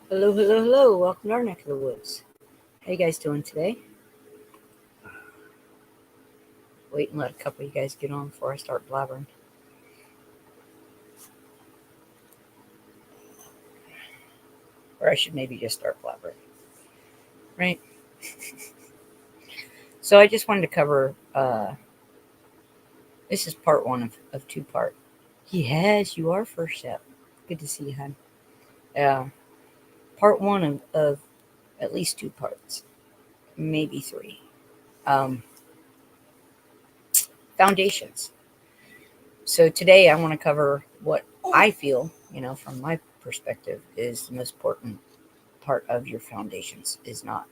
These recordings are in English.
Hello, hello, hello. Welcome to our neck of the woods. How you guys doing today? Wait and let a couple of you guys get on before I start blabbering. Or I should maybe just start blabbering. Right? So I just wanted to cover, this is part one of two part. Yes, you are first step. Good to see you, hon. Part one of at least two parts. Maybe three. Um, Foundations. So today I want to cover what I feel, from my perspective, is the most important part of your foundations. Is not,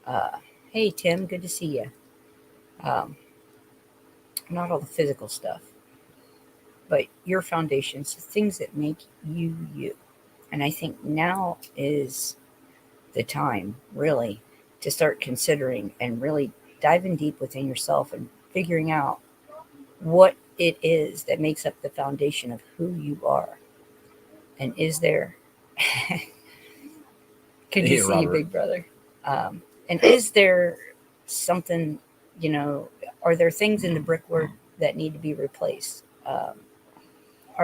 uh, hey Tim, good to see you. Um, Not all the physical stuff, but your foundations, the things that make you you. And I think now is the time, really, to start considering and really diving deep within yourself and figuring out what it is that makes up the foundation of who you are. And is there, could you Hey, see, Robert. big brother? Um, and is there something, you know, are there things in the brickwork that need to be replaced? Are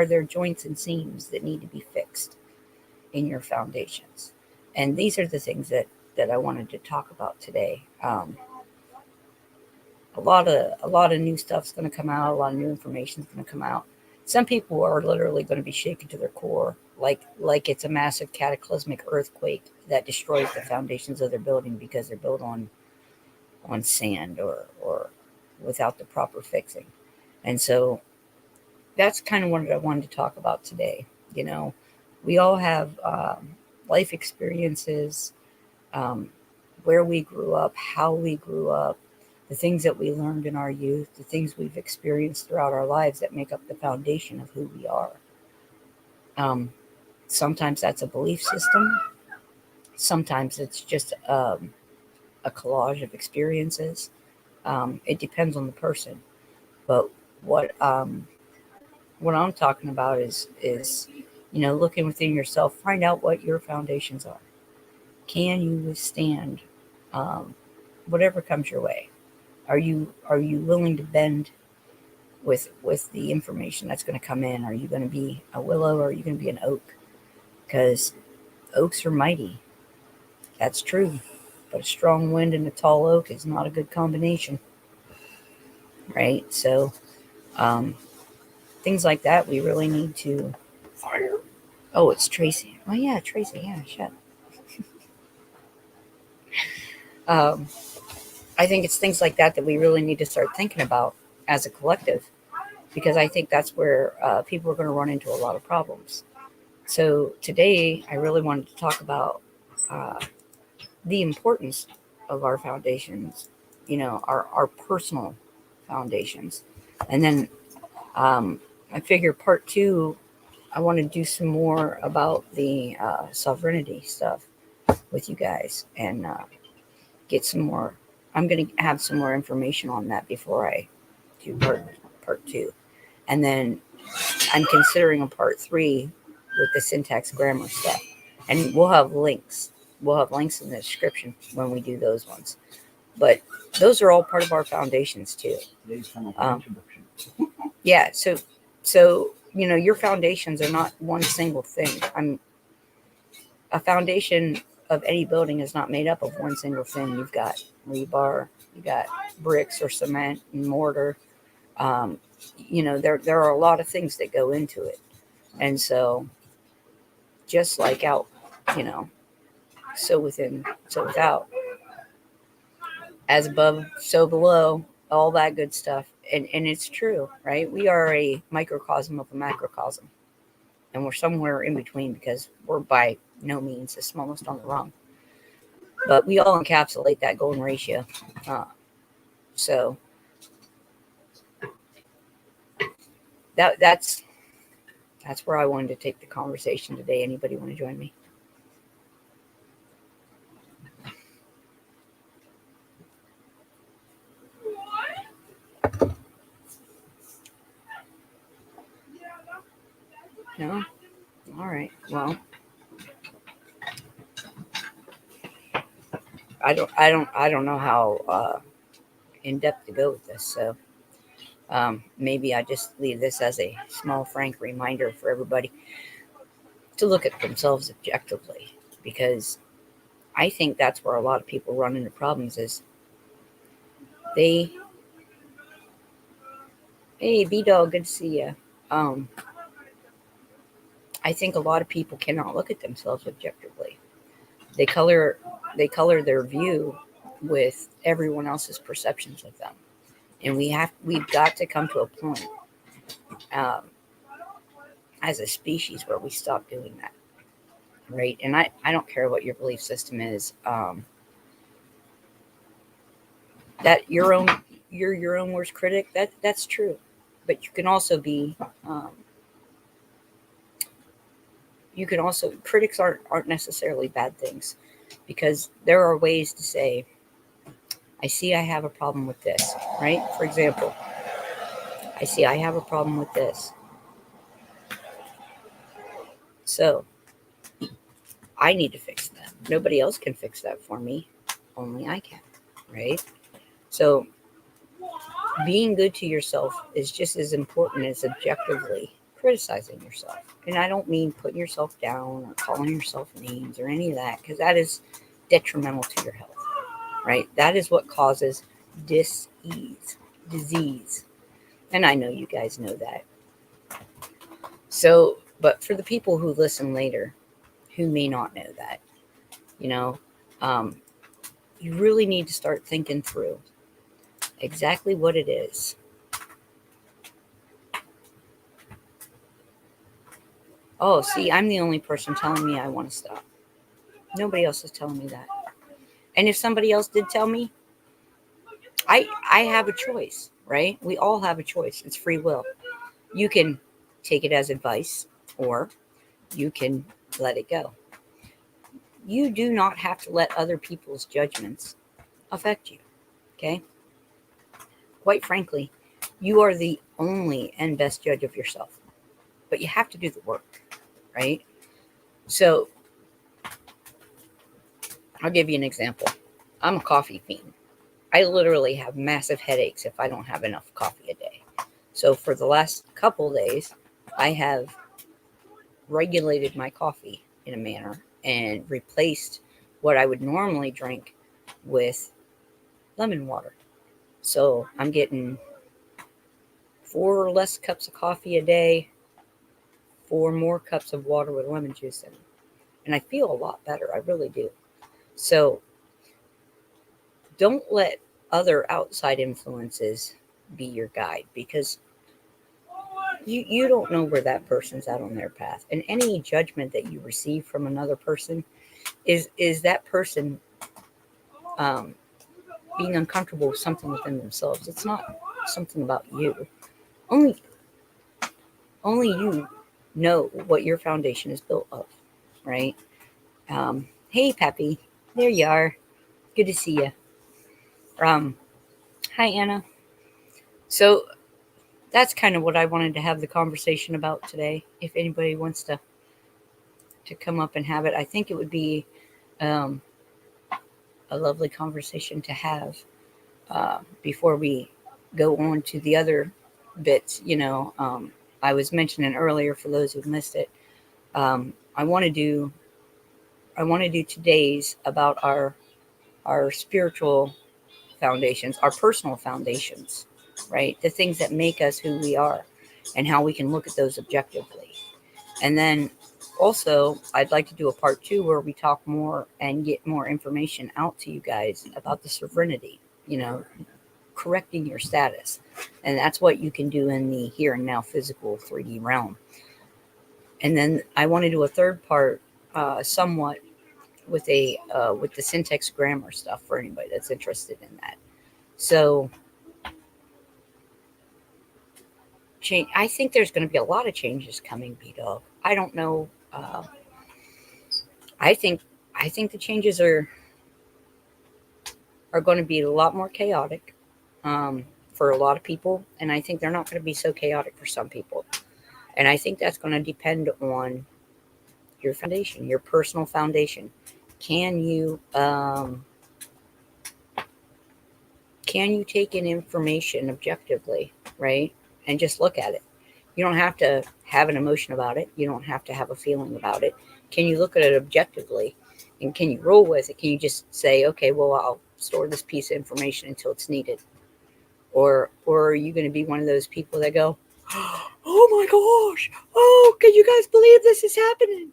there joints and seams that need to be fixed in your foundations? And these are the things that I wanted to talk about today. A lot of new stuff's going to come out. A lot of new information is going to come out. Some people are literally going to be shaken to their core, like it's a massive cataclysmic earthquake that destroys the foundations of their building because they're built on sand or without the proper fixing. And so that's kind of what I wanted to talk about today. You know, we all have life experiences, um, where we grew up, how we grew up, the things that we learned in our youth, the things we've experienced throughout our lives that make up the foundation of who we are. Um, Sometimes that's a belief system. Sometimes it's just a collage of experiences. It depends on the person. But what um, what I'm talking about is looking within yourself, find out what your foundations are. Can you withstand um, whatever comes your way? Are you willing to bend with the information that's going to come in? Are you going to be a willow or are you going to be an oak? Because oaks are mighty. That's true. But a strong wind and a tall oak is not a good combination, right? So um, things like that, we really need to. Fire. Oh, it's Tracy. Oh yeah, Tracy. Yeah, shut. Um, I think it's things like that that we really need to start thinking about as a collective, because I think that's where people are going to run into a lot of problems. So today, I really wanted to talk about uh, the importance of our foundations, our personal foundations. And then I figure part two, I want to do some more about the sovereignty stuff with you guys and get some more. I'm going to have some more information on that before I do part two. And then I'm considering a part three with the syntax grammar stuff. And we'll have links. We'll have links in the description when we do those ones. But those are all part of our foundations too. Um, yeah. So your foundations are not one single thing. A foundation of any building is not made up of one single thing. You've got rebar, you got bricks or cement and mortar. Um, there are a lot of things that go into it, and so just like out, you know, so within, so without, as above, so below, all that good stuff. And it's true, right? We are a microcosm of a macrocosm, and we're somewhere in between because we're by no means the smallest on the rung, but we all encapsulate that golden ratio. Uh, so that's where I wanted to take the conversation today. Anybody want to join me? No? All right. Well, I don't know how in depth to go with this. So maybe I just leave this as a small, frank reminder for everybody to look at themselves objectively, because I think that's where a lot of people run into problems. Is they, hey, B Dog, good to see you. Um, I think a lot of people cannot look at themselves objectively. They color they color their view with everyone else's perceptions of them, and we've got to come to a point um, as a species where we stop doing that, right? And I don't care what your belief system is. That you're your own worst critic. That's true, but you can also be um, you can also critics aren't necessarily bad things, because there are ways to say, I see I have a problem with this, right? For example, I see I have a problem with this. So I need to fix that. Nobody else can fix that for me. Only I can, right? So being good to yourself is just as important as objectively criticizing yourself. And I don't mean putting yourself down or calling yourself names or any of that, because that is detrimental to your health, right? That is what causes disease. And I know you guys know that. So, but for the people who listen later who may not know that, you know, um, you really need to start thinking through exactly what it is. Oh, see, I'm the only person telling me I want to stop. Nobody else is telling me that. And if somebody else did tell me, I have a choice, right? We all have a choice. It's free will. You can take it as advice, or you can let it go. You do not have to let other people's judgments affect you, okay? Quite frankly, you are the only and best judge of yourself, but you have to do the work, right? So I'll give you an example. I'm a coffee fiend. I literally have massive headaches if I don't have enough coffee a day. So for the last couple days, I have regulated my coffee in a manner and replaced what I would normally drink with lemon water. So I'm getting 4 less cups of coffee a day, 4 more cups of water with lemon juice in it. And I feel a lot better. I really do. So don't let other outside influences be your guide, because you don't know where that person's at on their path. And any judgment that you receive from another person is that person um, being uncomfortable with something within themselves. It's not something about you. Only only you know what your foundation is built of, right? Hey, Peppy, there you are. Good to see you. Um, Hi, Anna. So that's kind of what I wanted to have the conversation about today. If anybody wants to come up and have it, I think it would be um, a lovely conversation to have before we go on to the other bits. I was mentioning earlier, for those who've missed it, um, I want to do today's about our spiritual foundations, our personal foundations, right? The things that make us who we are, and how we can look at those objectively. And then also, I'd like to do a part 2 where we talk more and get more information out to you guys about the serenity, you know, correcting your status. And that's what you can do in the here and now physical 3D realm. And then I want to do a third part, somewhat with the syntax grammar stuff for anybody that's interested in that. So I think there's going to be a lot of changes coming, B Dog. I don't know. I think I think the changes are going to be a lot more chaotic for a lot of people, and I think they're not going to be so chaotic for some people. And I think that's going to depend on your foundation, your personal foundation. Can you can you take in information objectively, right? And just look at it. You don't have to have an emotion about it. You don't have to have a feeling about it. Can you look at it objectively? And can you roll with it? Can you just say, okay, well, I'll store this piece of information until it's needed? Or are you going to be one of those people that go, oh my gosh, oh, can you guys believe this is happening?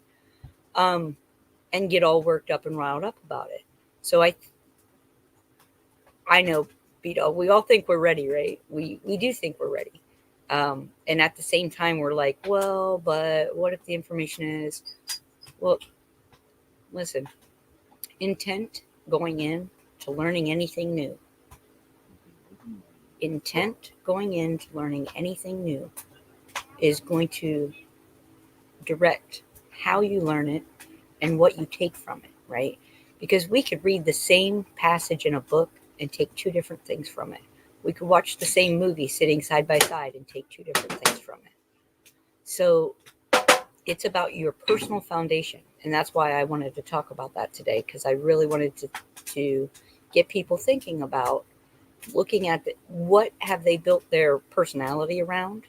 And get all worked up and riled up about it. So I know, Beto, we all think we're ready, right? We do think we're ready. And at the same time, we're like, well, but what if the information is, well, listen, intent going in to learning anything new. Intent going into learning anything new is going to direct how you learn it and what you take from it, right? Because we could read the same passage in a book and take two different things from it. We could watch the same movie sitting side by side and take two different things from it. So it's about your personal foundation. And that's why I wanted to talk about that today, because I really wanted to get people thinking about looking at what have they built their personality around?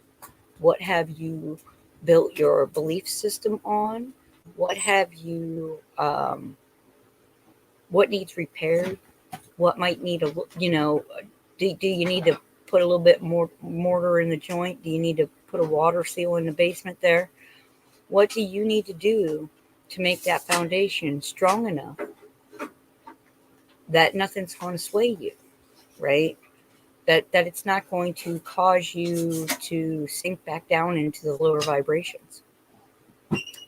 What have you built your belief system on? What have you, what needs repaired? What might need do you need to put a little bit more mortar in the joint? Do you need to put a water seal in the basement there? What do you need to do to make that foundation strong enough that nothing's going to sway you, right? That it's not going to cause you to sink back down into the lower vibrations.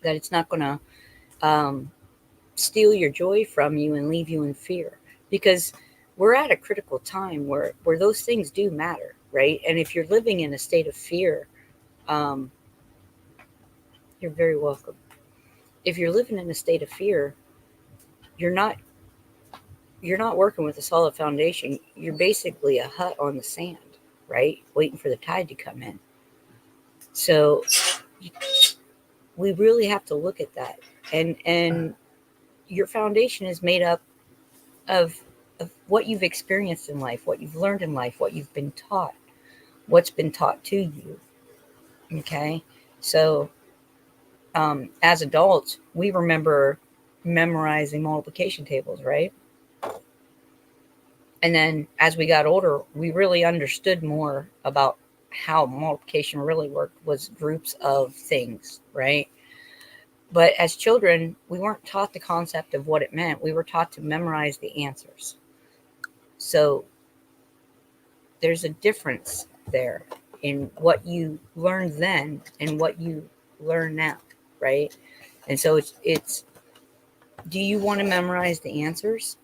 That it's not going to steal your joy from you and leave you in fear. Because we're at a critical time where those things do matter, right? And if you're living in a state of fear, you're very welcome. If you're living in a state of fear, you're not working with a solid foundation. You're basically a hut on the sand, right? Waiting for the tide to come in. So we really have to look at that. And your foundation is made up of what you've experienced in life, what you've learned in life, what you've been taught, what's been taught to you. Okay. So as adults, we remember memorizing multiplication tables, right? And then as we got older, we really understood more about how multiplication really worked, was groups of things, right? But as children, we weren't taught the concept of what it meant. We were taught to memorize the answers. So there's a difference there in what you learned then and what you learn now, right? And so it's do you want to memorize the answers,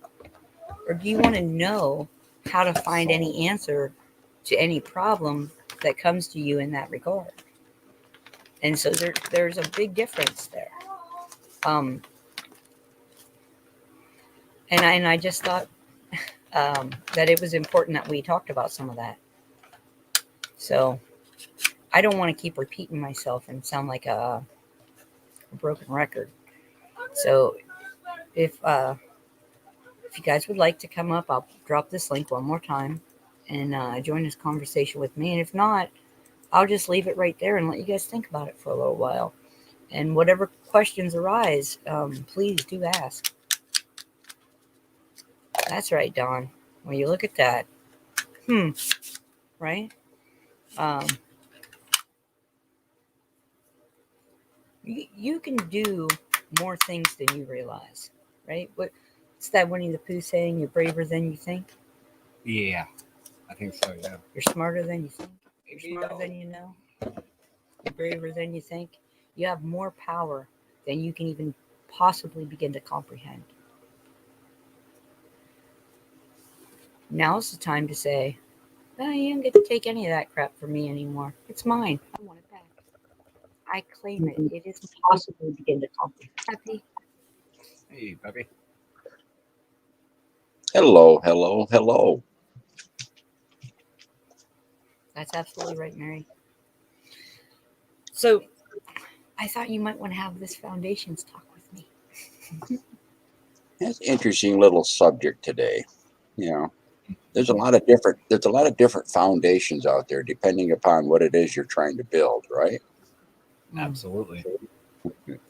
or do you want to know how to find any answer to any problem that comes to you in that regard? And so there's a big difference there. And I just thought that it was important that we talked about some of that. So I don't want to keep repeating myself and sound like a broken record. So if you guys would like to come up, I'll drop this link one more time and join this conversation with me. And if not, I'll just leave it right there and let you guys think about it for a little while. And whatever questions arise, please do ask. That's right, Don. When you look at that, right? You can do more things than you realize, right? What's that Winnie the Pooh saying? You're braver than you think? Yeah, I think so, yeah. You're smarter than you think. You're smarter than you know. You're braver than you think. You have more power than you can even possibly begin to comprehend. Now's the time to say, oh, you don't get to take any of that crap from me anymore. It's mine. I want it back. I claim it. It is possible to begin to comprehend. Happy? Hey, Peppy. Hello, hello, hello. That's absolutely right, Mary. So I thought you might want to have this foundations talk with me. That's an interesting little subject today. You know, there's a lot of different foundations out there depending upon what it is you're trying to build, right? Absolutely.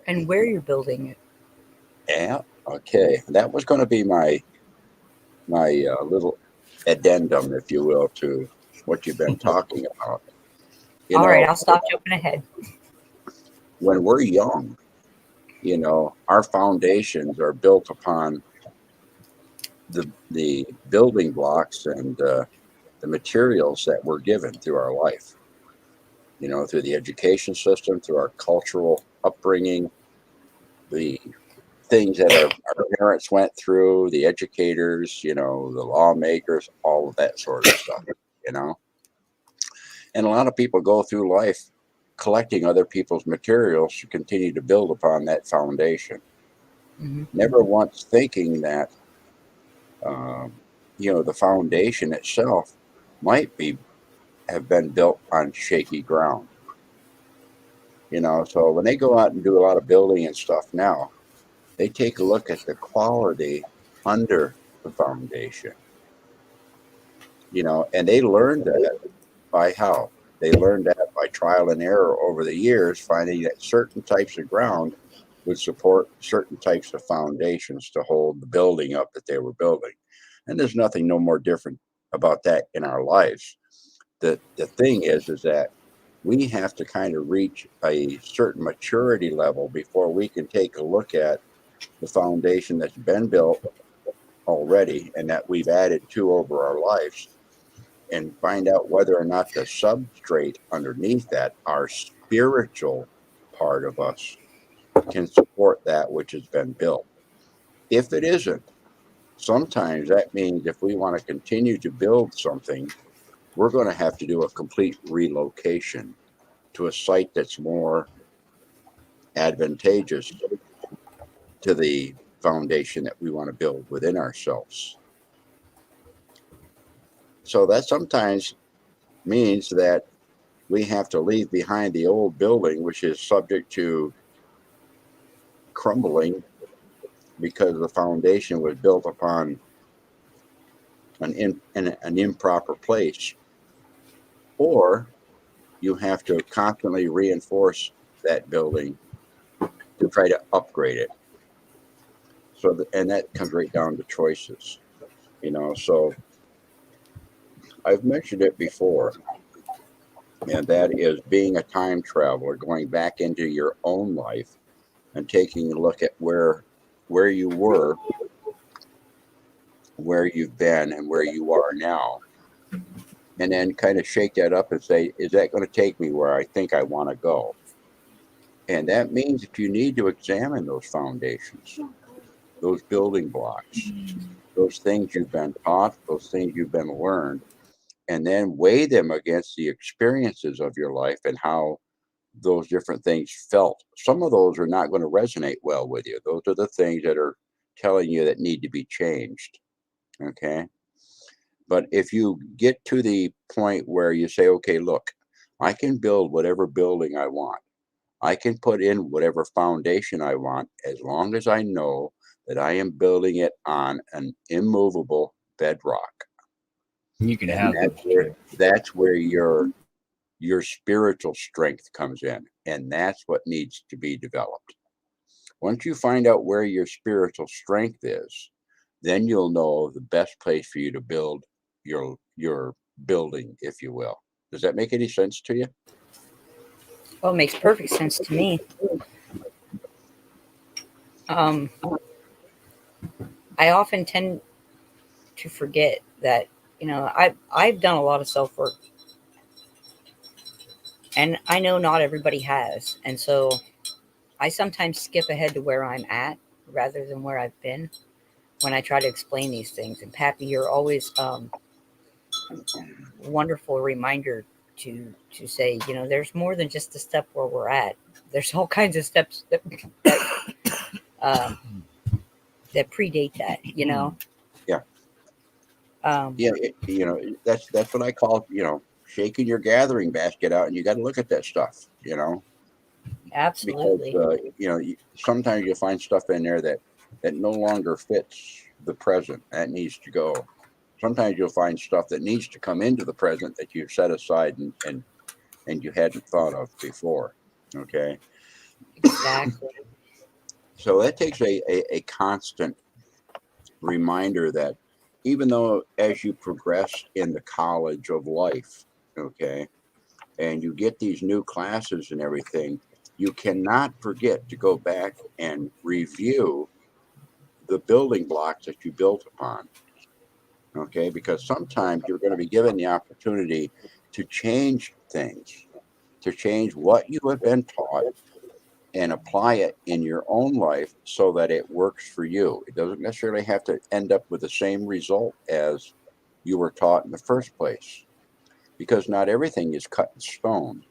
And where you're building it. Yeah. Okay. That was going to be my little addendum, if you will, to what you've been talking about. You All right, know, I'll stop jumping ahead. when we're young, our foundations are built upon the building blocks and the materials that we're given through our life. Through the education system, through our cultural upbringing, the things that our parents went through, the educators, the lawmakers, all of that sort of stuff. And a lot of people go through life collecting other people's materials to continue to build upon that foundation. Never once thinking that, the foundation itself might have been built on shaky ground. So when they go out and do a lot of building and stuff now, they take a look at the quality under the foundation, and they learned that by how? They learned that by trial and error over the years, finding that certain types of ground would support certain types of foundations to hold the building up that they were building. And there's nothing no more different about that in our lives. The thing is that we have to kind of reach a certain maturity level before we can take a look at the foundation that's been built already and that we've added to over our lives, and find out whether or not the substrate underneath that, our spiritual part of us, can support that which has been built. If it isn't, sometimes that means if we want to continue to build something, we're going to have to do a complete relocation to a site that's more advantageous to the foundation that we want to build within ourselves. So that sometimes means that we have to leave behind the old building, which is subject to crumbling because the foundation was built upon an improper place. Or you have to constantly reinforce that building to try to upgrade it. And that comes right down to choices, So I've mentioned it before, and that is being a time traveler, going back into your own life and taking a look at where you were, where you've been, and where you are now, and then kind of shake that up and say, is that going to take me where I think I want to go? And that means that you need to examine those foundations, those building blocks, those things you've been taught, those things you've been learned, and then weigh them against the experiences of your life and how those different things felt. Some of those are not going to resonate well with you. Those are the things that are telling you that need to be changed. Okay. But if you get to the point where you say, okay, look, I can build whatever building I want. I can put in whatever foundation I want as long as I know that I am building it on an immovable bedrock. You can And have that's where your spiritual strength comes in, and that's what needs to be developed. Once you find out where your spiritual strength is, then you'll know the best place for you to build your building, if you will. Does that make any sense to you? Well, it makes perfect sense to me. I often tend to forget that, I've done a lot of self work, and I know not everybody has, and so I sometimes skip ahead to where I'm at rather than where I've been when I try to explain these things. And Pappy, you're always wonderful reminder to say, there's more than just the step where we're at. There's all kinds of steps that that predate that, Yeah. Um, That's what I call, shaking your gathering basket out, and you got to look at that stuff, Absolutely. because sometimes you'll find stuff in there that no longer fits the present. That needs to go. sometimes you'll find stuff that needs to come into the present that you've set aside and you hadn't thought of before. Okay. Exactly. So that takes a constant reminder that even though as you progress in the college of life, okay, and you get these new classes and everything, you cannot forget to go back and review the building blocks that you built upon. Okay, because sometimes you're going to be given the opportunity to change things, to change what you have been taught and apply it in your own life so that it works for you. It doesn't necessarily have to end up with the same result as you were taught in the first place, because not everything is cut in stone.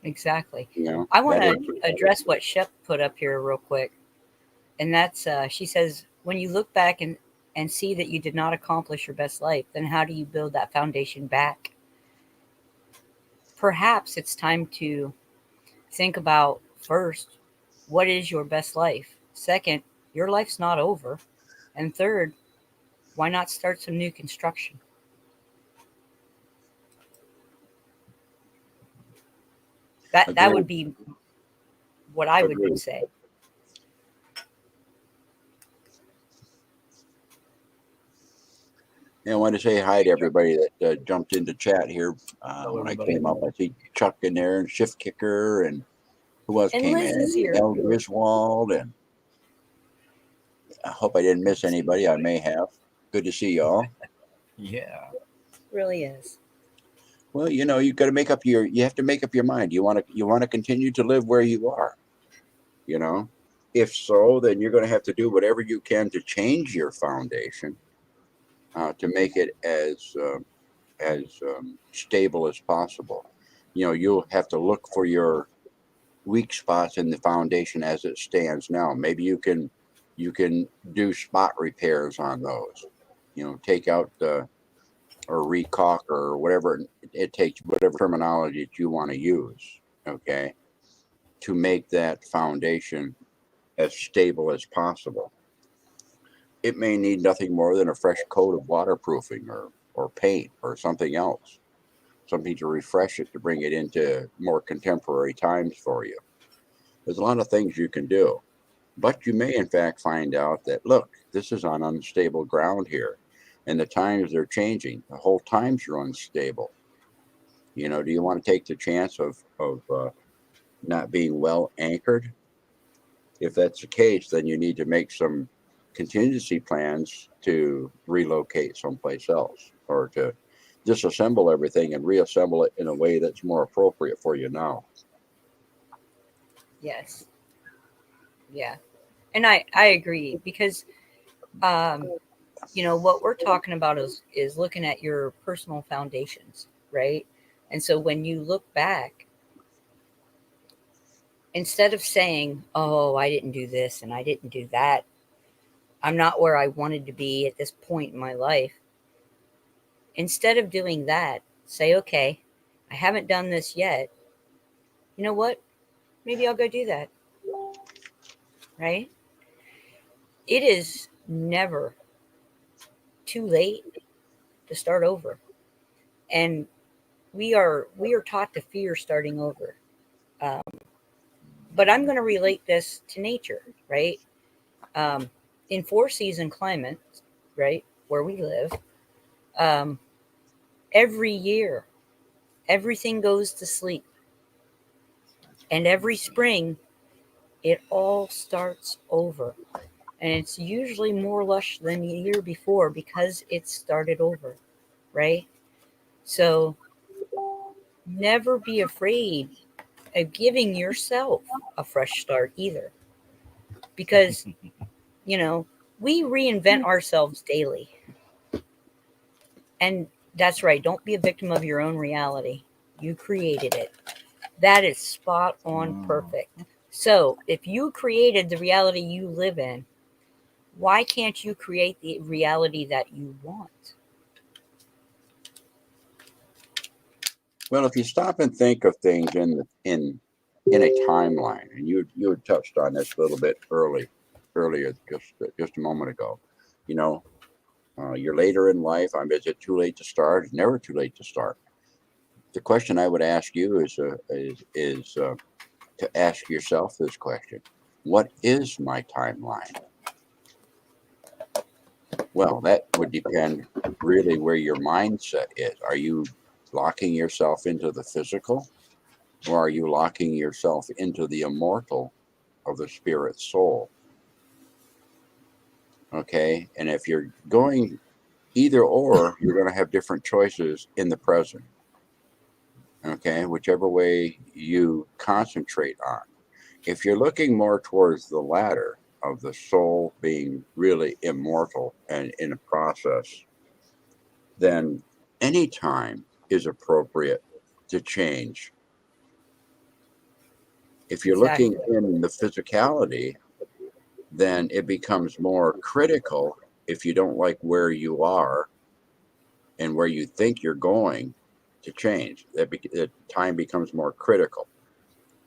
Exactly. You know, I want that to is, address what Shep put up here real quick. And that's, she says, when you look back and see that you did not accomplish your best life, then how do you build that foundation back? Perhaps it's time to think about first, what is your best life? Second, your life's not over. And third, why not start some new construction? That would agreed, be what I would agreed. say. And I want to say hi to everybody that jumped into chat here. Hello, When I everybody. came up, I see Chuck in there and Shift Kicker, and who else And came Liz is in? here. El Griswold, and I hope I didn't miss anybody. I may have. Good to see y'all. Yeah. Really is. Well, you got to you have to make up your mind. You want to continue to live where you are, you know? If so, then you're going to have to do whatever you can to change your foundation, to make it as stable as possible. You'll have to look for your weak spots in the foundation as it stands now. Maybe you can do spot repairs on those. Take out the or recaulk or whatever it takes, whatever terminology that you want to use, okay, to make that foundation as stable as possible. It may need nothing more than a fresh coat of waterproofing or paint or something else, something to refresh it, to bring it into more contemporary times for you. There's a lot of things you can do, but you may in fact find out that, look, this is on unstable ground here, and the times they're changing. The whole times you're unstable. Do you want to take the chance of not being well anchored? If that's the case, then you need to make some contingency plans to relocate someplace else, or to disassemble everything and reassemble it in a way that's more appropriate for you now. Yes. Yeah. And I agree because um, what we're talking about is looking at your personal foundations, right? And so when you look back, instead of saying, "Oh, I didn't do this and I didn't do that. I'm not where I wanted to be at this point in my life." Instead of doing that, say, "Okay, I haven't done this yet. You know what? Maybe I'll go do that." Right? It is never too late to start over. And we are taught to fear starting over. Um, but I'm going to relate this to nature, right? Um, in four season climates, right, where we live, um, every year everything goes to sleep, and every spring it all starts over, and it's usually more lush than the year before because it started over, right? So never be afraid of giving yourself a fresh start either, because you know we reinvent ourselves daily. And that's right, don't be a victim of your own reality. You created it. That is spot on Mm. perfect. So if you created the reality you live in, why can't you create the reality that you want? Well, if you stop and think of things in a timeline, and you had touched on this a little bit earlier, just a moment ago, you know, You're later in life. Is it too late to start? It's never too late to start. The question I would ask you is to ask yourself this question: what is my timeline? Well, that would depend really where your mindset is. Are you locking yourself into the physical, or are you locking yourself into the immortal of the spirit soul? Okay. And if you're going either or, you're going to have different choices in the present. Okay. Whichever way you concentrate on. If you're looking more towards the latter of the soul being really immortal and in a process, then any time is appropriate to change. If you're looking Exactly. in the physicality, then it becomes more critical if you don't like where you are and where you think you're going to change. That time becomes more critical.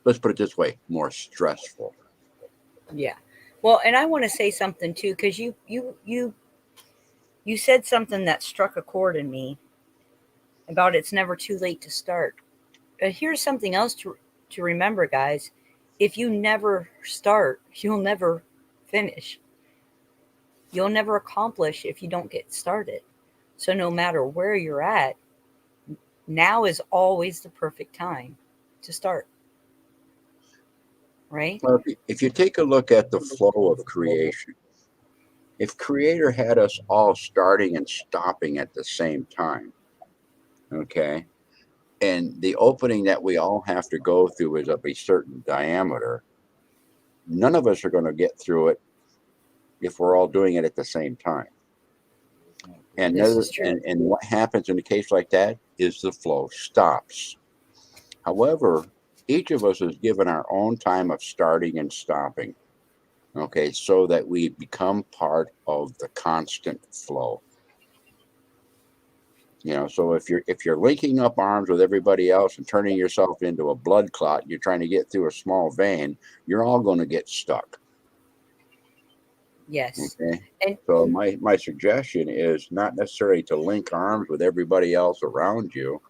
Let's put it this way, more stressful. Yeah. Well, and I want to say something too, because you said something that struck a chord in me about it's never too late to start. Here's something else to remember, guys. If you never start, you'll never finish. You'll never accomplish if you don't get started. So no matter where you're at, now is always the perfect time to start, right? Well, if you take a look at the flow of creation, if Creator had us all starting and stopping at the same time, okay, and the opening that we all have to go through is of a certain diameter, none of us are going to get through it if we're all doing it at the same time. And, This is true. and what happens in a case like that is the flow stops. However, each of us is given our own time of starting and stopping, okay, so that we become part of the constant flow. So if you're linking up arms with everybody else and turning yourself into a blood clot, you're trying to get through a small vein, you're all going to get stuck. Yes. Okay. And So my suggestion is not necessarily to link arms with everybody else around you,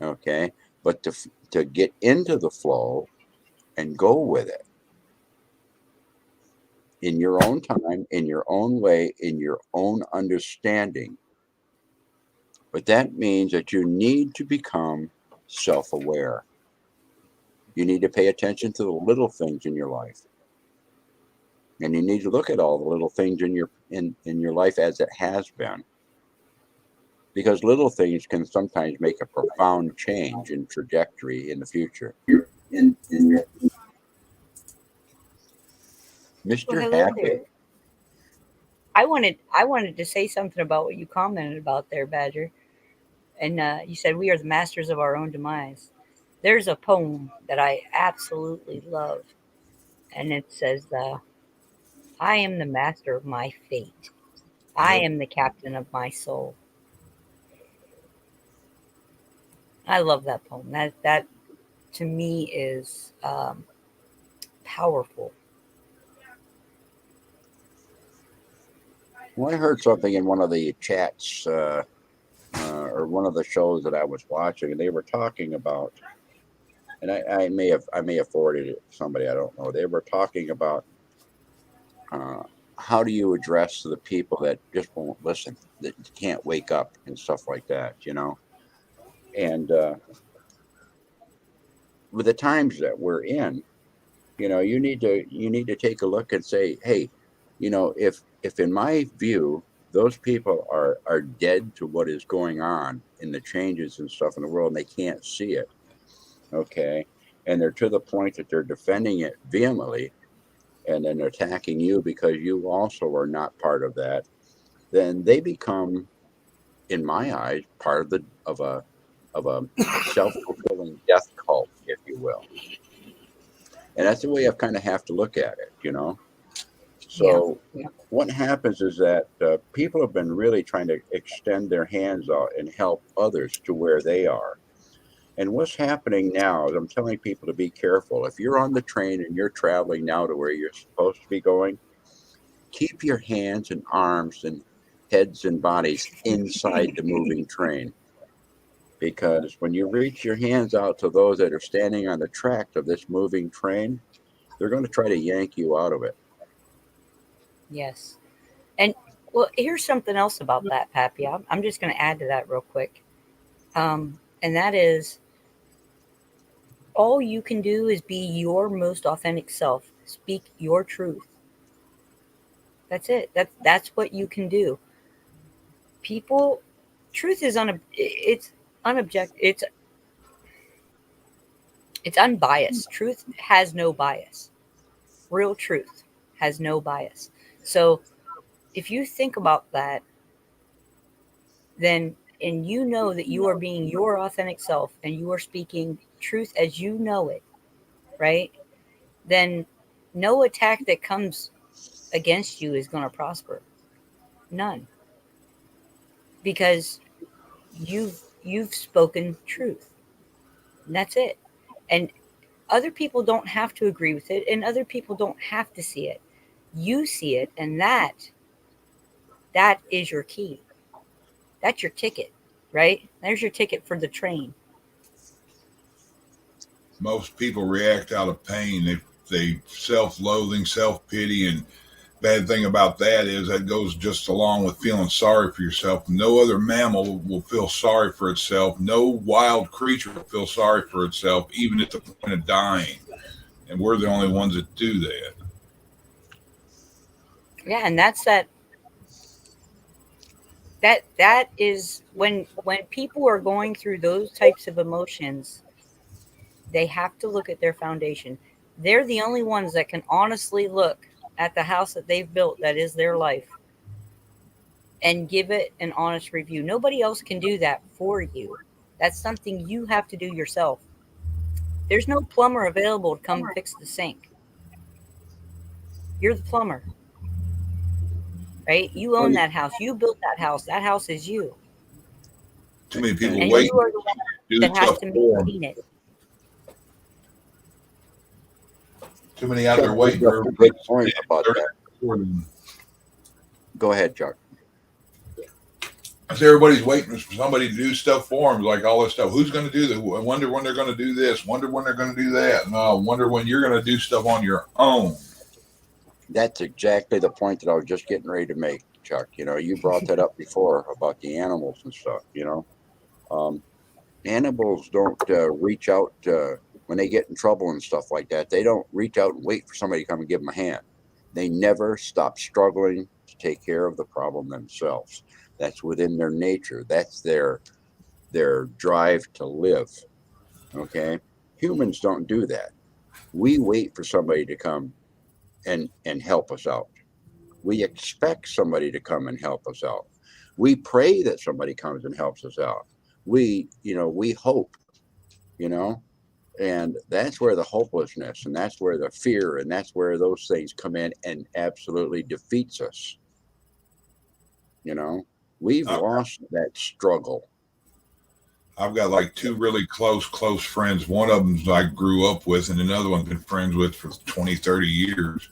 okay, but to get into the flow and go with it in your own time, in your own way, in your own understanding. But that means that you need to become self-aware. You need to pay attention to the little things in your life. And you need to look at all the little things in your life as it has been. Because little things can sometimes make a profound change in trajectory in the future. in your well, Mr. hello Hackett, there. I wanted to say something about what you commented about there, Badger. And you said we are the masters of our own demise. There's a poem that I absolutely love, and it says, "I am the master of my fate. I am the captain of my soul." I love that poem. That to me is powerful. well, I heard something in one of the chats or one of the shows that I was watching, and they were talking about, and I may have forwarded it to somebody, I don't know. They were talking about uh, how do you address the people that just won't listen, that can't wake up and stuff like that. And with the times that we're in, you need to take a look and say, hey, if in my view those people are dead to what is going on in the changes and stuff in the world and they can't see it, okay, and they're to the point that they're defending it vehemently and then attacking you because you also are not part of that, then they become, in my eyes, part of a self-fulfilling death cult, if you will. And that's the way I kind of have to look at it. Yeah, So yeah, what happens is that people have been really trying to extend their hands out and help others to where they are. And what's happening now is I'm telling people to be careful. If you're on the train and you're traveling now to where you're supposed to be going, keep your hands and arms heads and bodies inside the moving train. Because when you reach your hands out to those that are standing on the track of this moving train, they're going to try to yank you out of it. Yes. And well, here's something else about that, Pappy. I'm just going to add to that real quick. And that is all you can do is be your most authentic self. Speak your truth. That's it. That's what you can do. People, truth is it's unobjective. It's unbiased. Truth has no bias. Real truth has no bias. So if you think about that, then and you know that you are being your authentic self and you are speaking truth as you know it, right? Then no attack that comes against you is going to prosper. None. Because you've spoken truth. And that's it. And other people don't have to agree with it and other people don't have to see it. You see it, and that is your key. That's your ticket, right? There's your ticket for the train. Most people react out of pain. They self-loathing, self-pity, and bad thing about that is that goes just along with feeling sorry for yourself. No other mammal will feel sorry for itself. No wild creature will feel sorry for itself, even at the point of dying. And we're the only ones that do that. Yeah, and that's that is when people are going through those types of emotions, they have to look at their foundation. They're the only ones that can honestly look at the house that they've built that is their life and give it an honest review. Nobody else can do that for you. That's something you have to do yourself. There's no plumber available to come fix the sink. You're the plumber, right? You own that house. You built that house. That house is you. Too many people And wait you are the one to do that has stuff to for 'em. maintain it. Too many out there waiting Chuck, for a good point about that. everybody. Go ahead, Chuck. I say everybody's waiting for somebody to do stuff for them, like all this stuff. Who's going to do that? I wonder when they're going to do this. Wonder when they're going to do that. No, wonder when you're going to do stuff on your own. That's exactly the point that I was just getting ready to make, Chuck. You know, you brought that up before about the animals and stuff. You know, animals don't reach out when they get in trouble and stuff like that. They don't reach out and wait for somebody to come and give them a hand. They never stop struggling to take care of the problem themselves. That's within their nature. That's their drive to live. Okay, humans don't do that. We wait for somebody to come and help us out. We expect somebody to come and help us out. We pray that somebody comes and helps us out. We hope, you know, and that's where the hopelessness and that's where the fear and that's where those things come in and absolutely defeats us. You know, we've lost that struggle. I've got like two really close friends. One of them I grew up with, and another one I've been friends with for 20, 30 years.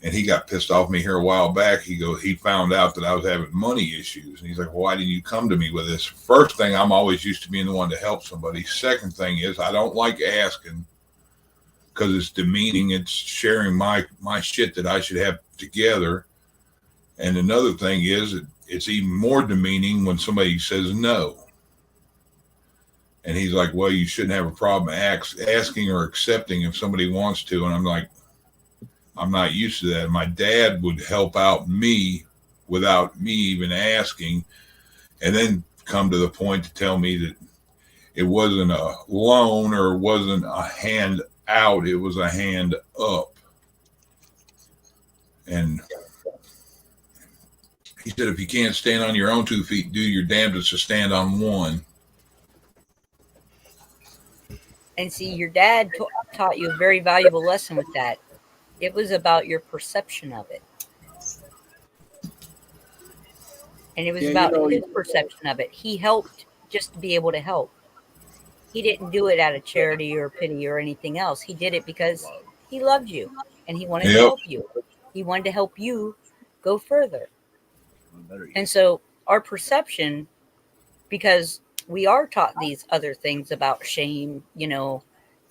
And he got pissed off me here a while back. He found out that I was having money issues. And he's like, well, why didn't you come to me with this? First thing, I'm always used to being the one to help somebody. Second thing is I don't like asking because it's demeaning. It's sharing my shit that I should have together. And another thing is it's even more demeaning when somebody says no. And he's like, well, you shouldn't have a problem asking or accepting if somebody wants to. And I'm like, I'm not used to that. My dad would help out me without me even asking, and then come to the point to tell me that it wasn't a loan or it wasn't a hand out, it was a hand up. And he said, if you can't stand on your own 2 feet, do your damnedest to stand on one. And see, your dad taught you a very valuable lesson with that. It was about your perception of it. And it was about his perception of it. He helped just to be able to help. He didn't do it out of charity or pity or anything else. He did it because he loved you and he wanted to help you. He wanted to help you go further. And so our perception, because we are taught these other things about shame,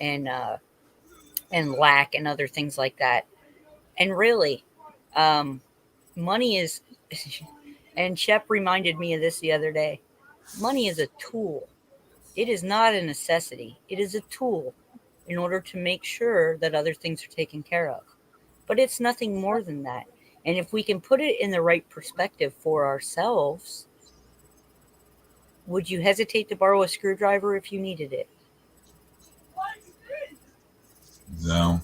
and lack and other things like that. And really, money is, and Shep reminded me of this the other day. Money is a tool. It is not a necessity. It is a tool in order to make sure that other things are taken care of. But it's nothing more than that. And if we can put it in the right perspective for ourselves, would you hesitate to borrow a screwdriver if you needed it? No.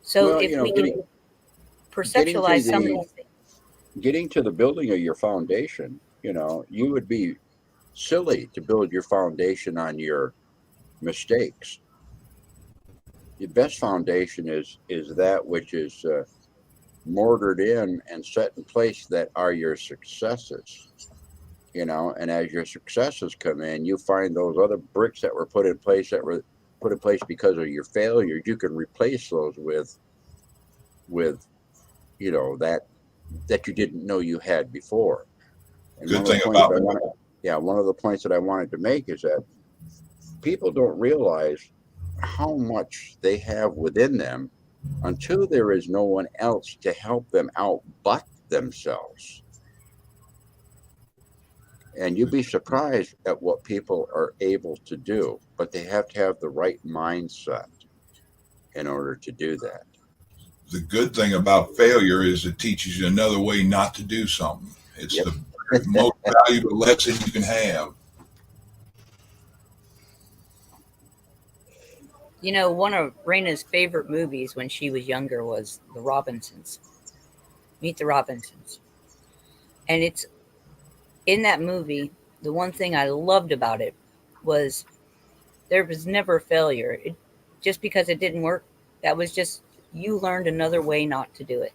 So Well, if we getting can perceptualize some of these things. getting to the building of your foundation, you would be silly to build your foundation on your mistakes. The best foundation is that which is mortared in and set in place that are your successes. And as your successes come in, you find those other bricks that were put in place because of your failures. You can replace those with that you didn't know you had before. And Good thing about it. One of the points that I wanted to make is that people don't realize how much they have within them until there is no one else to help them out but themselves. And you'd be surprised at what people are able to do, but they have to have the right mindset in order to do that. The good thing about failure is it teaches you another way not to do something. It's Yep. the most valuable lesson you can have. One of Raina's favorite movies when she was younger was The Robinsons. Meet the Robinsons. And it's in that movie, the one thing I loved about it was there was never a failure. Just because it didn't work, that was just, you learned another way not to do it.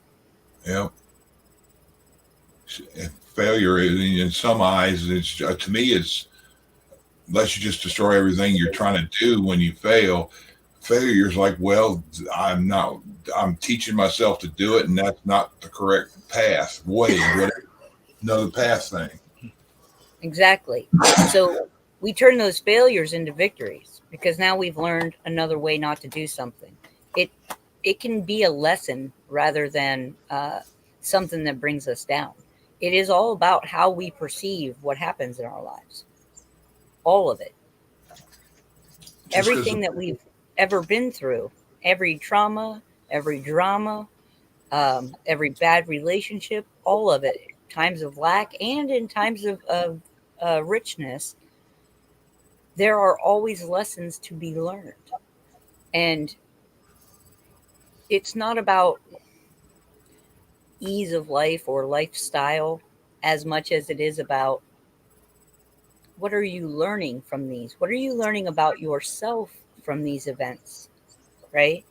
Yep. Failure, in some eyes, it's to me, it's unless you just destroy everything you're trying to do when you fail. Failure is like, well, I'm teaching myself to do it, and that's not the correct way. Another path thing. Exactly. So we turn those failures into victories because now we've learned another way not to do something. It can be a lesson rather than something that brings us down. It is all about how we perceive what happens in our lives. All of it. Everything that we've ever been through, every trauma, every drama, every bad relationship, all of it, times of lack and in times of richness, there are always lessons to be learned. And it's not about ease of life or lifestyle as much as it is about what are you learning from these? What are you learning about yourself from these events, right?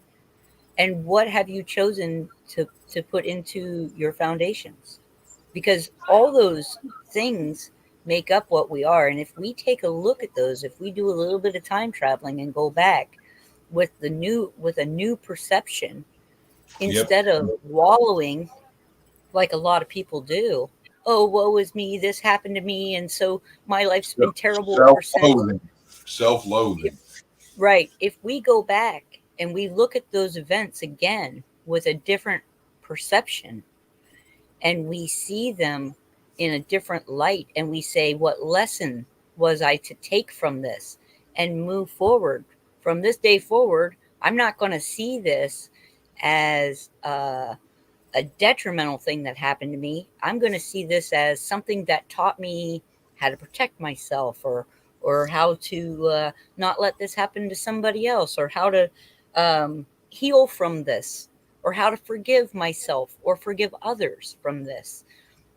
And what have you chosen to put into your foundations? Because all those things make up what we are. And if we take a look at those, if we do a little bit of time traveling and go back with a new perception, instead of wallowing like a lot of people do, oh, woe is me, this happened to me, and so my life's been terrible ever since. Self-loathing. Right. If we go back and we look at those events again with a different perception and we see them in a different light and we say, what lesson was I to take from this and move forward? From this day forward, I'm not going to see this as a detrimental thing that happened to me. I'm going to see this as something that taught me how to protect myself or how to not let this happen to somebody else, or how to heal from this, or how to forgive myself or forgive others from this.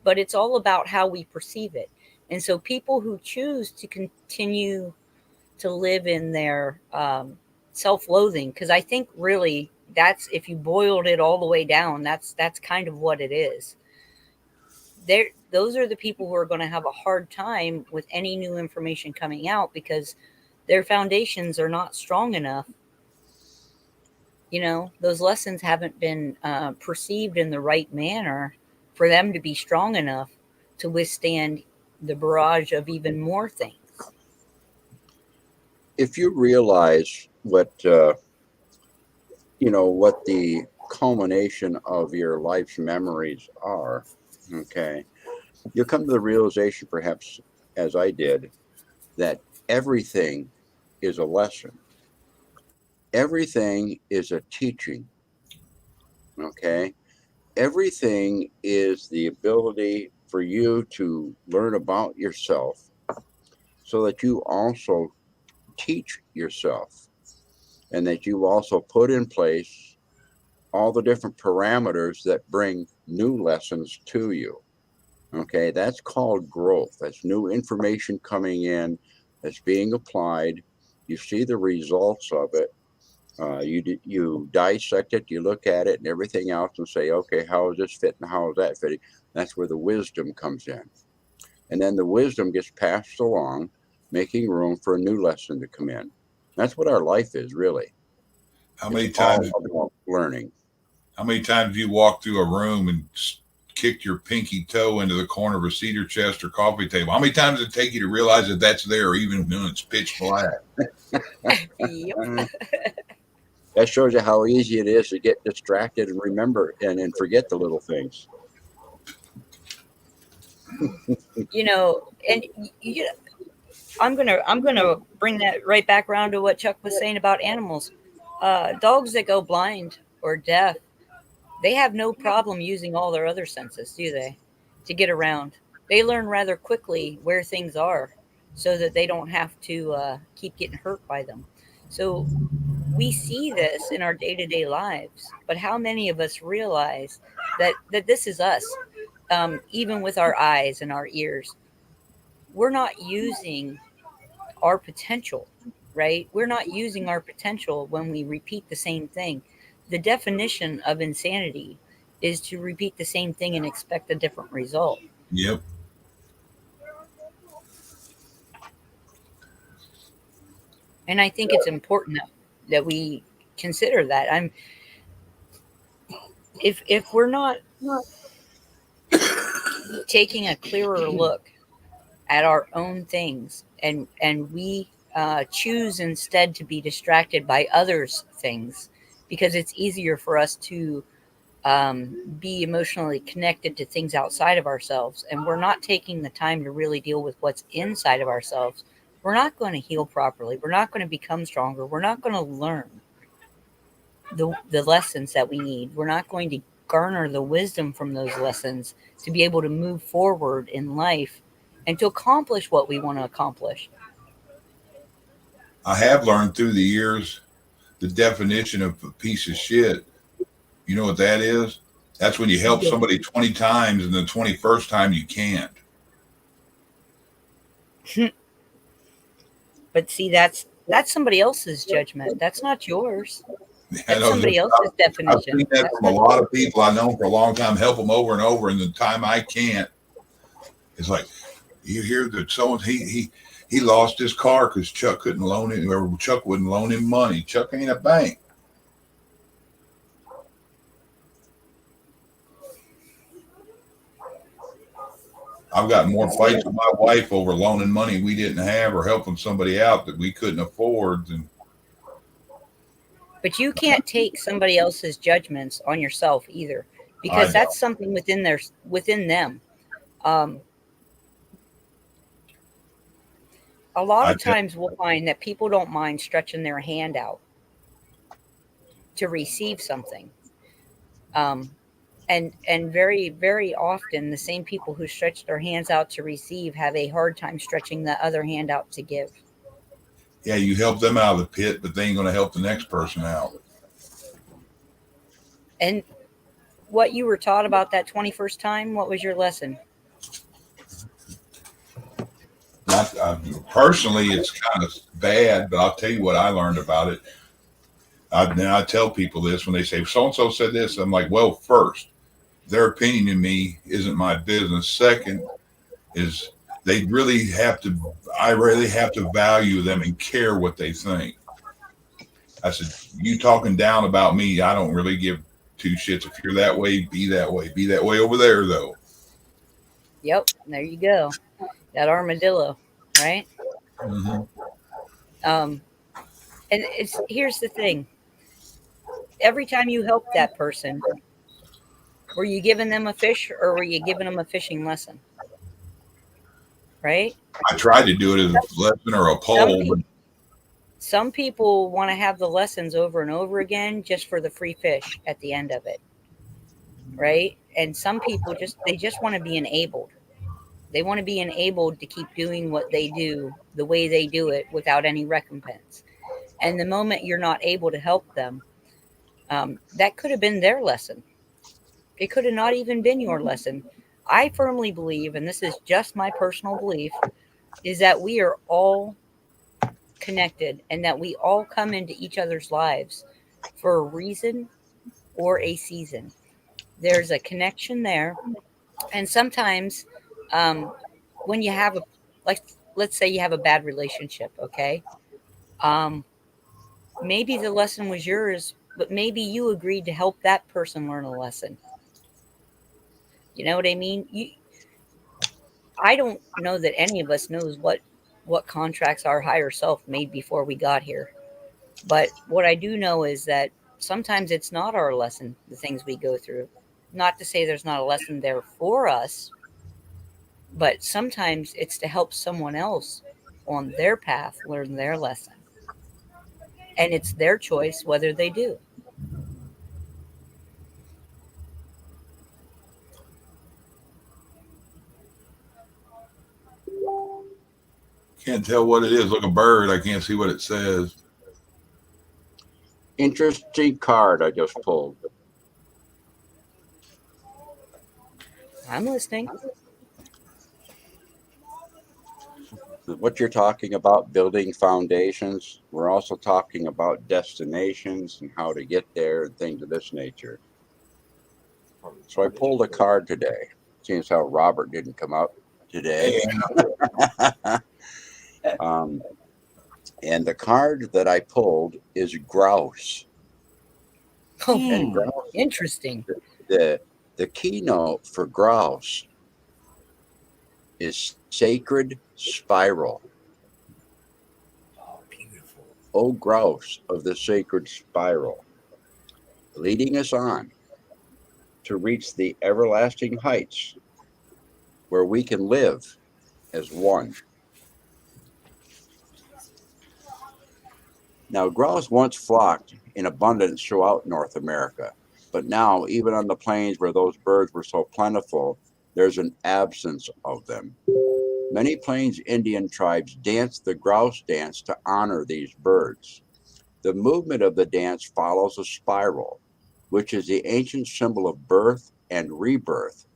But it's all about how we perceive it. And so people who choose to continue to live in their self-loathing, because I think really that's, if you boiled it all the way down, that's kind of what it is. Those are the people who are going to have a hard time with any new information coming out because their foundations are not strong enough. Those lessons haven't been perceived in the right manner for them to be strong enough to withstand the barrage of even more things. If you realize what what the culmination of your life's memories are, okay, you'll come to the realization, perhaps as I did, that everything is a lesson. Everything is a teaching. Okay. Everything is the ability for you to learn about yourself so that you also teach yourself, and that you also put in place all the different parameters that bring new lessons to you. Okay, that's called growth. That's new information coming in, that's being applied. You see the results of it. You dissect it, you look at it and everything else and say, okay, how is this fitting? How is that fitting? That's where the wisdom comes in. And then the wisdom gets passed along, making room for a new lesson to come in. That's what our life is, really. How many It's all times? about learning. How many times you walk through a room and kicked your pinky toe into the corner of a cedar chest or coffee table? How many times does it take you to realize that that's there, even when it's pitch black? Yep. That shows you how easy it is to get distracted and remember and forget the little things. And I'm gonna bring that right back around to what Chuck was saying about animals. Dogs that go blind or deaf, they have no problem using all their other senses, do they, to get around? They learn rather quickly where things are, so that they don't have to keep getting hurt by them. So we see this in our day-to-day lives, but how many of us realize that this is us? Even with our eyes and our ears, we're not using our potential, right? We're not using our potential when we repeat the same thing. The definition of insanity is to repeat the same thing and expect a different result. Yep. And I think it's important that we consider that. If we're not taking a clearer look at our own things, and we choose instead to be distracted by others' things, because it's easier for us to be emotionally connected to things outside of ourselves, and we're not taking the time to really deal with what's inside of ourselves, we're not going to heal properly. We're not going to become stronger. We're not going to learn the lessons that we need. We're not going to garner the wisdom from those lessons to be able to move forward in life and to accomplish what we want to accomplish. I have learned through the years the definition of a piece of shit. You know what that is? That's when you help somebody 20 times and the 21st time you can't. But see, that's somebody else's judgment. That's not yours. That's know, somebody else's definition. I've seen that from a lot of people I know for a long time, help them over and over, and the time I can't, it's like, you hear that someone, he lost his car because Chuck couldn't loan him, or Chuck wouldn't loan him money. Chuck ain't a bank. I've got more fights with my wife over loaning money we didn't have or helping somebody out that we couldn't afford. But you can't take somebody else's judgments on yourself either, because that's something within them. A lot of times we'll find that people don't mind stretching their hand out to receive something. And very, very often the same people who stretch their hands out to receive have a hard time stretching the other hand out to give. Yeah, you help them out of the pit, but they ain't going to help the next person out. And what you were taught about that 21st time, what was your lesson? Personally, it's kind of bad, but I'll tell you what I learned about it. I tell people this when they say, so-and-so said this. I'm like, well, first, their opinion of me isn't my business. Second is I really have to value them and care what they think. I said, you talking down about me, I don't really give two shits. If you're that way, be that way. Be that way over there, though. Yep, there you go. That armadillo, right? Mm-hmm. And it's here's the thing. Every time you help that person, were you giving them a fish or were you giving them a fishing lesson? Right? I tried to do it as a lesson or a poll, but Some people want to have the lessons over and over again just for the free fish at the end of it. Right? And some people just want to be enabled. They want to be enabled to keep doing what they do the way they do it without any recompense. And the moment you're not able to help them, that could have been their lesson. It could have not even been your lesson. I firmly believe, and this is just my personal belief, is that we are all connected and that we all come into each other's lives for a reason or a season. There's a connection there. And sometimes when you have let's say you have a bad relationship, okay? Maybe the lesson was yours, but maybe you agreed to help that person learn a lesson. You know what I mean? I don't know that any of us knows what contracts our higher self made before we got here. But what I do know is that sometimes it's not our lesson, the things we go through. Not to say there's not a lesson there for us, but sometimes it's to help someone else on their path learn their lesson. And it's their choice whether they do. can't tell what it is. Look, a bird. I can't see what it says. Interesting card I just pulled. I'm listening. What you're talking about, building foundations, we're also talking about destinations and how to get there and things of this nature. So I pulled a card today. Seems how Robert didn't come out today. And the card that I pulled is grouse. And grouse, Interesting. the keynote for grouse is sacred spiral. Oh, beautiful. O grouse of the sacred spiral, leading us on to reach the everlasting heights where we can live as one. Now, grouse once flocked in abundance throughout North America, but now, even on the plains where those birds were so plentiful, there's an absence of them. Many Plains Indian tribes dance the grouse dance to honor these birds. The movement of the dance follows a spiral, which is the ancient symbol of birth and rebirth,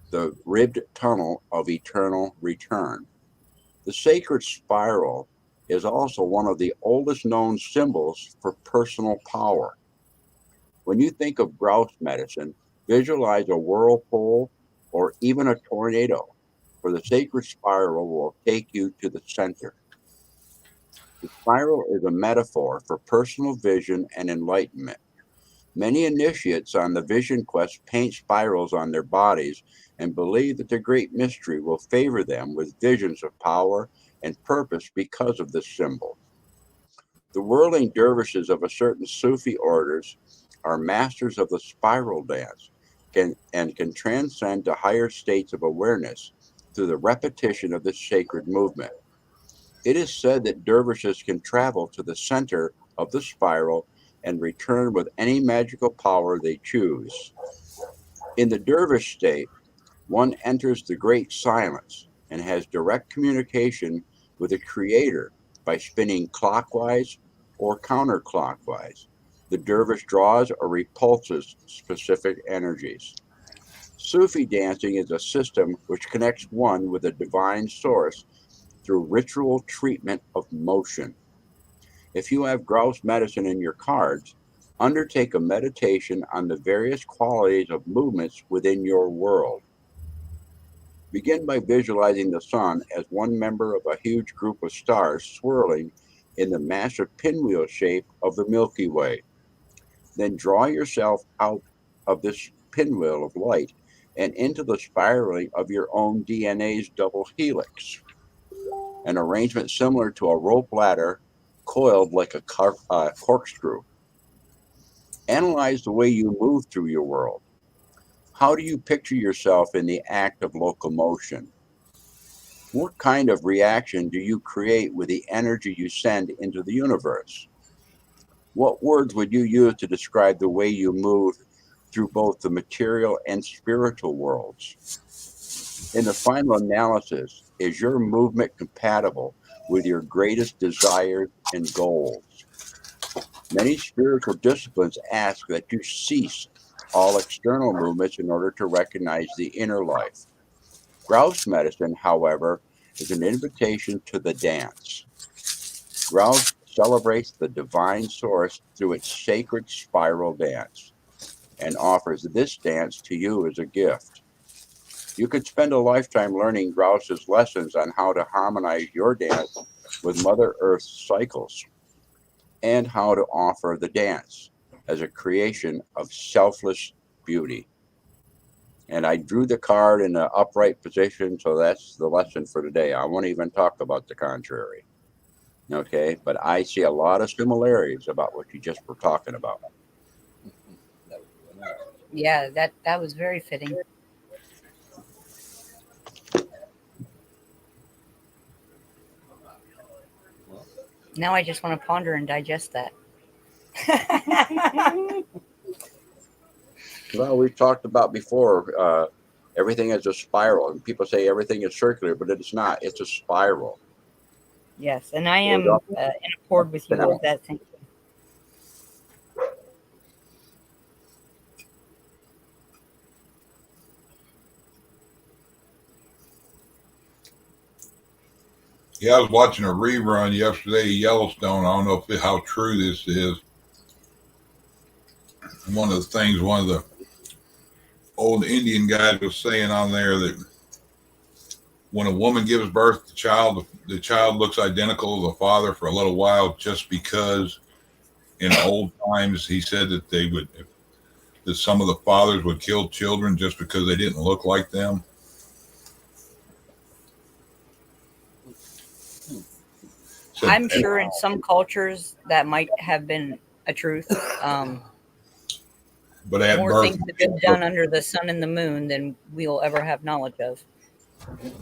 the ribbed tunnel of eternal return. The sacred spiral is also one of the oldest known symbols for personal power. When you think of grouse medicine, visualize a whirlpool or even a tornado, for the sacred spiral will take you to the center. The spiral is a metaphor for personal vision and enlightenment. Many initiates on the vision quest paint spirals on their bodies and believe that the great mystery will favor them with visions of power and purpose because of this symbol. The whirling dervishes of a certain Sufi orders are masters of the spiral dance and can transcend to higher states of awareness through the repetition of this sacred movement. It is said that dervishes can travel to the center of the spiral and return with any magical power they choose. In the dervish state, one enters the great silence and has direct communication with the creator by spinning clockwise or counterclockwise. The dervish draws or repulses specific energies. Sufi dancing is a system which connects one with a divine source through ritual treatment of motion. If you have grouse medicine in your cards, undertake a meditation on the various qualities of movements within your world. Begin by visualizing the sun as one member of a huge group of stars swirling in the massive pinwheel shape of the Milky Way. Then draw yourself out of this pinwheel of light and into the spiraling of your own DNA's double helix, an arrangement similar to a rope ladder coiled like a corkscrew. Analyze the way you move through your world. How do you picture yourself in the act of locomotion? What kind of reaction do you create with the energy you send into the universe? What words would you use to describe the way you move through both the material and spiritual worlds? In the final analysis, is your movement compatible with your greatest desires and goals? Many spiritual disciplines ask that you cease all external movements in order to recognize the inner life. Grouse medicine, however, is an invitation to the dance. Grouse celebrates the divine source through its sacred spiral dance and offers this dance to you as a gift. You could spend a lifetime learning Grouse's lessons on how to harmonize your dance with Mother Earth's cycles and how to offer the dance as a creation of selfless beauty. And I drew the card in an upright position, so that's the lesson for today. I won't even talk about the contrary. Okay, but I see a lot of similarities about what you just were talking about. Yeah, that was very fitting. Now I just want to ponder and digest that. Well, we've talked about before, everything is a spiral, and people say everything is circular, but it's not. It's a spiral. Yes, and I am in accord with you with that thinking. Yeah, I was watching a rerun yesterday of Yellowstone. I don't know how true this is. One of the old Indian guys was saying on there that when a woman gives birth to the child looks identical to the father for a little while, just because in old times he said that that some of the fathers would kill children just because they didn't look like them. So, I'm sure in some cultures that might have been a truth. but at More birth, things have been done under the sun and the moon than we'll ever have knowledge of.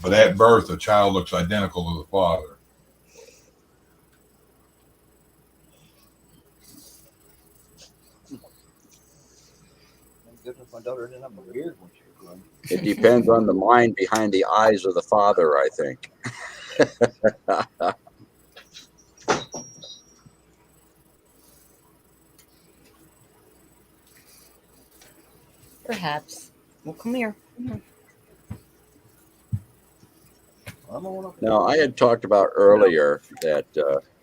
But at birth, the child looks identical to the father. My daughter didn't have a beard when she was growing. It depends on the mind behind the eyes of the father, I think. Perhaps. Well, come here. Now, I had talked about earlier that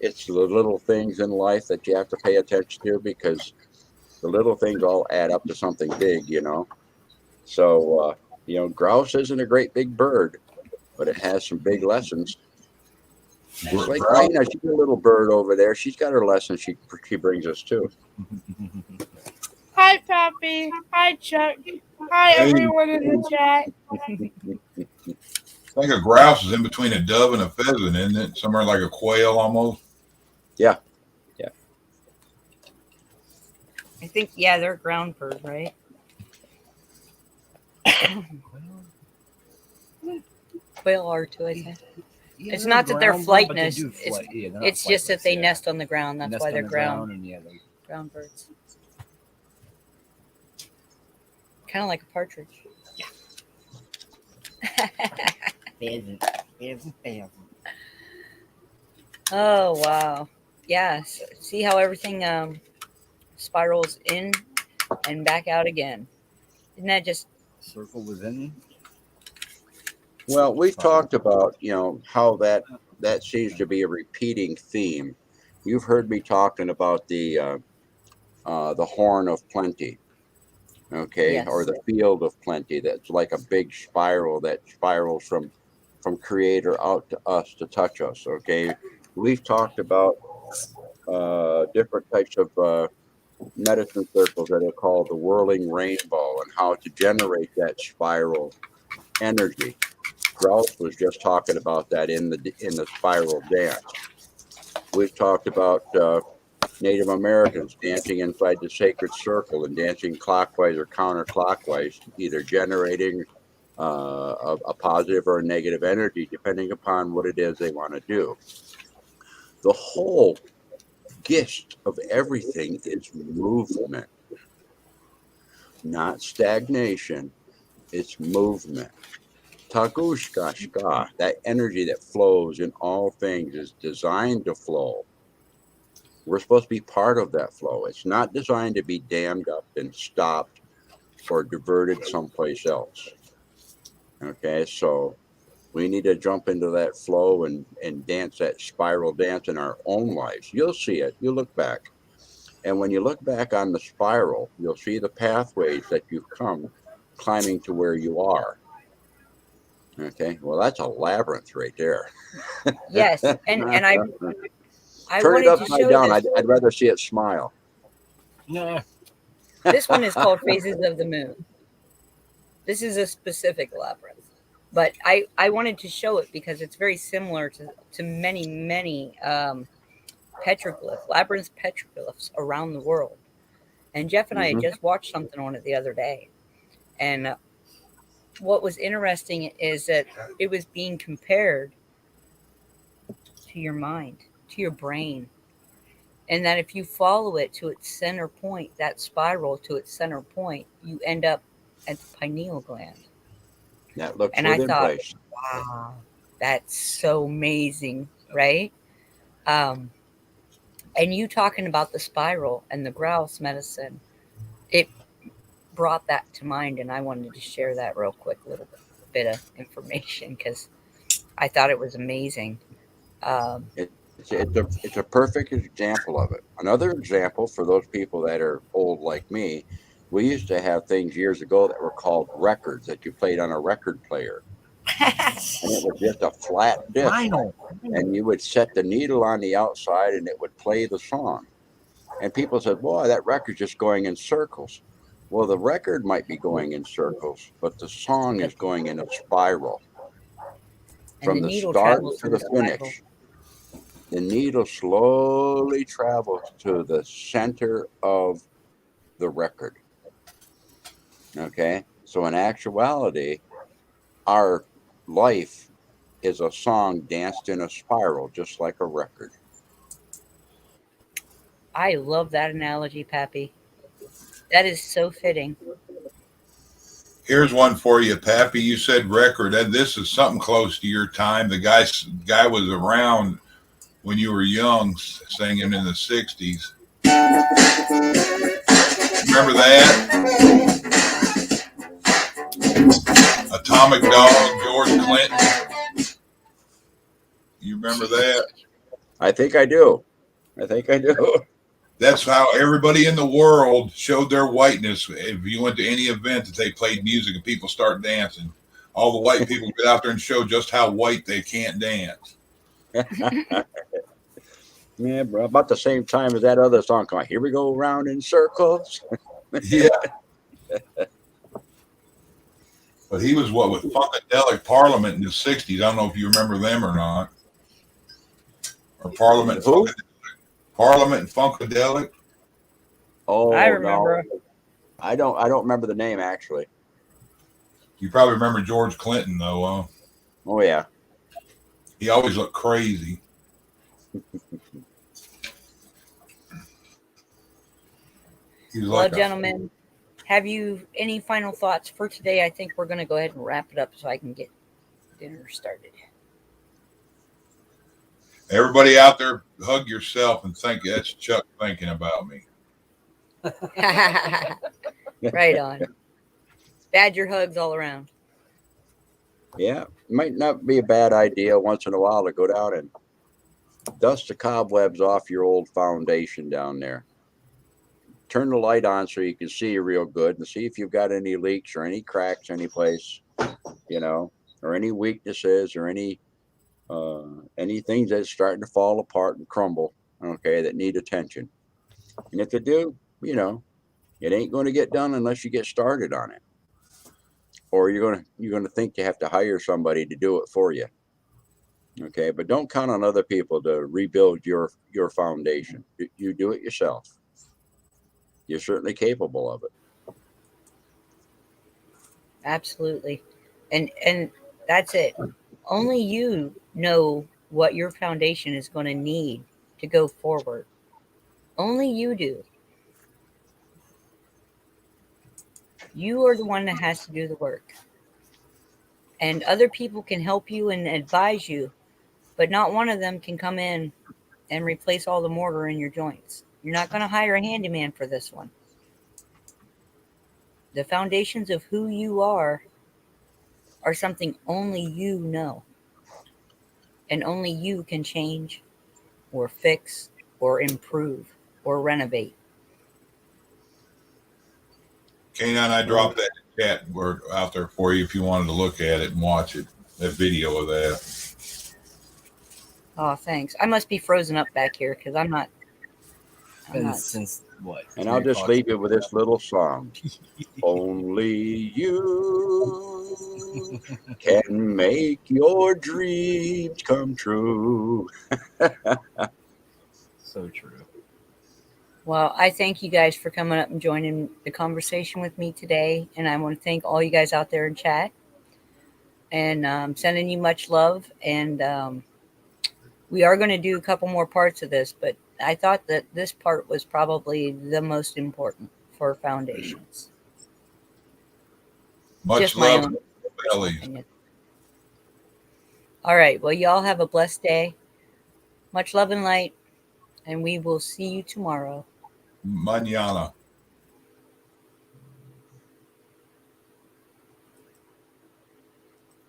it's the little things in life that you have to pay attention to, because the little things all add up to something big, you know. So, grouse isn't a great big bird, but it has some big lessons. It's like Raina, she's a little bird over there. She's got her lessons she brings us too. Hi, Pappy. Hi, Chuck. Hi, everyone in the chat. I think a grouse is in between a dove and a pheasant, isn't it? Somewhere like a quail almost. Yeah. I think, yeah, they're ground bird, right? Quail are too, I think. Yeah, It's not that they're ground bird, but they flightless. do fly- yeah, they're not It's just that flightless, they yeah. nest on the ground. That's Nest why on they're the ground and yeah, they birds. Kind of like a partridge. pheasant. Oh, wow. Yeah. See how everything spirals in and back out again. Isn't that just Circle within. Well, we've talked about, how that seems to be a repeating theme. You've heard me talking about the horn of plenty, okay, Yes. or the field of plenty. That's like a big spiral that spirals from Creator out to us to touch us. Okay, we've talked about different types of medicine circles that are called the whirling rainbow and how to generate that spiral energy. Grouse was just talking about that in the spiral dance. We've talked about Native Americans dancing inside the sacred circle and dancing clockwise or counterclockwise, either generating a positive or a negative energy, depending upon what it is they want to do. The whole gist of everything is movement, not stagnation. It's movement. Tagushkashka, that energy that flows in all things is designed to flow. We're supposed to be part of that flow. It's not designed to be dammed up and stopped or diverted someplace else. Okay, so we need to jump into that flow and dance that spiral dance in our own lives. You'll see it. You look back. And when you look back on the spiral, you'll see the pathways that you've come climbing to where you are. Okay, well, that's a labyrinth right there. Yes, and I Turn it wanted to upside show down. this. I'd rather see it smile. Nah. This one is called Phases of the Moon. This is a specific labyrinth, but I wanted to show it because it's very similar to many labyrinth petroglyphs around the world. And Jeff and I had just watched something on it the other day, and what was interesting is that it was being compared to your mind, to your brain, and that if you follow it to its center point, that spiral to its center point, you end up at the pineal gland. That looks And I within thought, place. wow, that's so amazing, right? And you talking about the spiral and the grouse medicine, it brought that to mind, and I wanted to share that real quick, little bit of information because I thought it was amazing. It's a perfect example of it. Another example for those people that are old like me, we used to have things years ago that were called records that you played on a record player. And it was just a flat disc. Vinyl. And you would set the needle on the outside and it would play the song. And people said, boy, that record's just going in circles. Well, the record might be going in circles, but the song is going in a spiral. From the start to the finish. The needle slowly travels to the center of the record. Okay? So in actuality, our life is a song danced in a spiral, just like a record. I love that analogy, Pappy. That is so fitting. Here's one for you, Pappy. You said record. And this is something close to your time. The guy was around when you were young, singing in the 60s. Remember that? Atomic Dog, George Clinton. You remember that? I think I do. That's how everybody in the world showed their whiteness. If you went to any event that they played music and people start dancing, all the white people get out there and show just how white they can't dance. Yeah, bro. About the same time as that other song called Here We Go Round in Circles. Yeah. But he was with Funkadelic Parliament in the 60s. I don't know if you remember them or not. Or Parliament. Who? Parliament and Funkadelic. Oh, I remember. No. I don't remember the name actually. You probably remember George Clinton though, huh? Oh yeah. He always looked crazy. Well, gentlemen, have you any final thoughts for today? I think we're going to go ahead and wrap it up so I can get dinner started. Everybody out there, hug yourself and think that's Chuck thinking about me. Right on. Badger hugs all around. Yeah, might not be a bad idea once in a while to go down and dust the cobwebs off your old foundation down there. Turn the light on so you can see real good and see if you've got any leaks or any cracks any place, or any weaknesses or any things that's starting to fall apart and crumble, okay, that need attention. And if they do, you know, it ain't going to get done unless you get started on it. Or you're going to think you have to hire somebody to do it for you. Okay, but don't count on other people to rebuild your foundation. You do it yourself. You're certainly capable of it. Absolutely. And that's it. Only you know what your foundation is going to need to go forward. Only you do. You are the one that has to do the work. And other people can help you and advise you, but not one of them can come in and replace all the mortar in your joints. You're not going to hire a handyman for this one. The foundations of who you are something only you know. And only you can change or fix or improve or renovate. Canine, I dropped that chat word out there for you if you wanted to look at it and watch it, that video of that. Oh, thanks. I must be frozen up back here because I'm not. Since what? And I'll just leave you with this little song. Only you can make your dreams come true. So true. Well, I thank you guys for coming up and joining the conversation with me today. And I want to thank all you guys out there in chat. And sending you much love. And we are going to do a couple more parts of this, but I thought that this part was probably the most important for foundations. Much Just my love, own bellies. opinion. All right. Well, y'all have a blessed day. Much love and light. And we will see you tomorrow. Mañana.